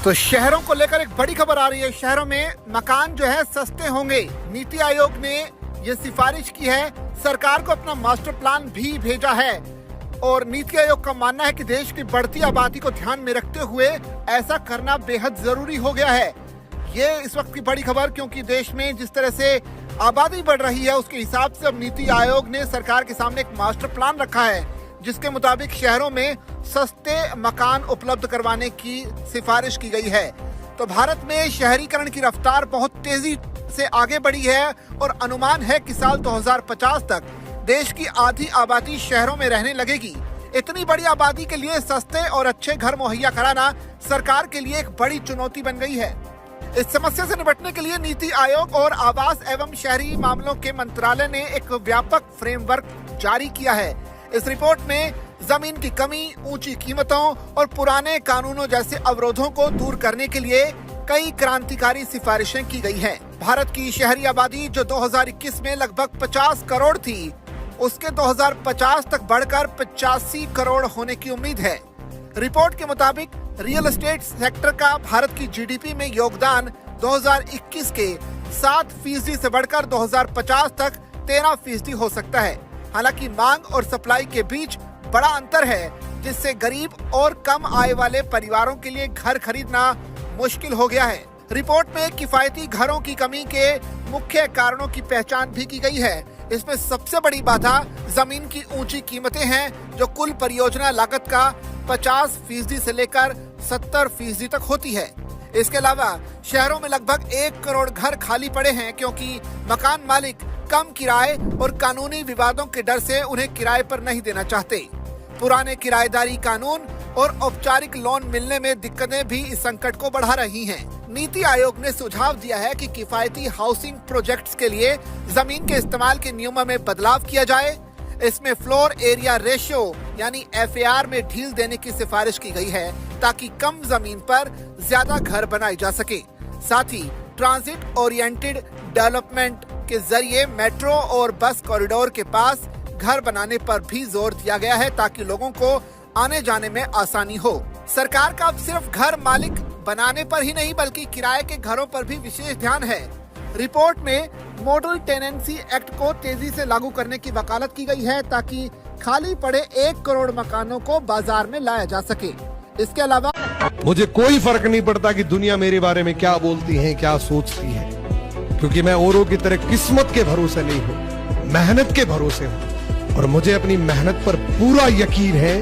तो शहरों को लेकर एक बड़ी खबर आ रही है। शहरों में मकान जो है सस्ते होंगे। नीति आयोग ने ये सिफारिश की है, सरकार को अपना मास्टर प्लान भी भेजा है और नीति आयोग का मानना है कि देश की बढ़ती आबादी को ध्यान में रखते हुए ऐसा करना बेहद जरूरी हो गया है। ये इस वक्त की बड़ी खबर, क्योंकि देश में जिस तरह से आबादी बढ़ रही है उसके हिसाब से अब नीति आयोग ने सरकार के सामने एक मास्टर प्लान रखा है, जिसके मुताबिक शहरों में सस्ते मकान उपलब्ध करवाने की सिफारिश की गई है। तो भारत में शहरीकरण की रफ्तार बहुत तेजी से आगे बढ़ी है और अनुमान है कि साल 2050 तक देश की आधी आबादी शहरों में रहने लगेगी। इतनी बड़ी आबादी के लिए सस्ते और अच्छे घर मुहैया कराना सरकार के लिए एक बड़ी चुनौती बन गई है। इस समस्या से निपटने के लिए नीति आयोग और आवास एवं शहरी मामलों के मंत्रालय ने एक व्यापक फ्रेमवर्क जारी किया है। इस रिपोर्ट में जमीन की कमी, ऊंची कीमतों और पुराने कानूनों जैसे अवरोधों को दूर करने के लिए कई क्रांतिकारी सिफारिशें की गई हैं। भारत की शहरी आबादी जो 2021 में लगभग 50 करोड़ थी, उसके 2050 तक बढ़कर 85 करोड़ होने की उम्मीद है। रिपोर्ट के मुताबिक रियल एस्टेट सेक्टर का भारत की जीडीपी में योगदान 2021 के 7% से बढ़कर 2050 तक 13% हो सकता है। हालांकि मांग और सप्लाई के बीच बड़ा अंतर है, जिससे गरीब और कम आय वाले परिवारों के लिए घर खरीदना मुश्किल हो गया है। रिपोर्ट में किफायती घरों की कमी के मुख्य कारणों की पहचान भी की गई है। इसमें सबसे बड़ी बाधा जमीन की ऊंची कीमतें हैं, जो कुल परियोजना लागत का 50% से लेकर 70% तक होती है। इसके अलावा शहरों में लगभग 1 करोड़ घर खाली पड़े हैं, क्योंकि मकान मालिक कम किराए और कानूनी विवादों के डर से उन्हें किराए पर नहीं देना चाहते। पुराने किराएदारी कानून और औपचारिक लोन मिलने में दिक्कतें भी इस संकट को बढ़ा रही हैं। नीति आयोग ने सुझाव दिया है कि किफायती हाउसिंग प्रोजेक्ट्स के लिए जमीन के इस्तेमाल के नियमों में बदलाव किया जाए। इसमें फ्लोर एरिया रेशियो यानी FAR में ढील देने की सिफारिश की गई है, ताकि कम जमीन पर ज्यादा घर बनाए जा सके। साथ ही ट्रांजिट ओरिएंटेड डेवलपमेंट के जरिए मेट्रो और बस कॉरिडोर के पास घर बनाने पर भी जोर दिया गया है, ताकि लोगों को आने जाने में आसानी हो। सरकार का अब सिर्फ घर मालिक बनाने पर ही नहीं, बल्कि किराए के घरों पर भी विशेष ध्यान है। रिपोर्ट में मॉडल टेनेंसी एक्ट को तेजी से लागू करने की वकालत की गई है, ताकि खाली पड़े 1 करोड़ मकानों को बाजार में लाया जा सके। इसके अलावा मुझे कोई फर्क नहीं पड़ता कि दुनिया मेरे बारे में क्या बोलती है, क्या सोचती है, क्योंकि मैं औरों की तरह किस्मत के भरोसे नहीं हूँ, मेहनत के भरोसे हूँ। और मुझे अपनी मेहनत पर पूरा यकीन है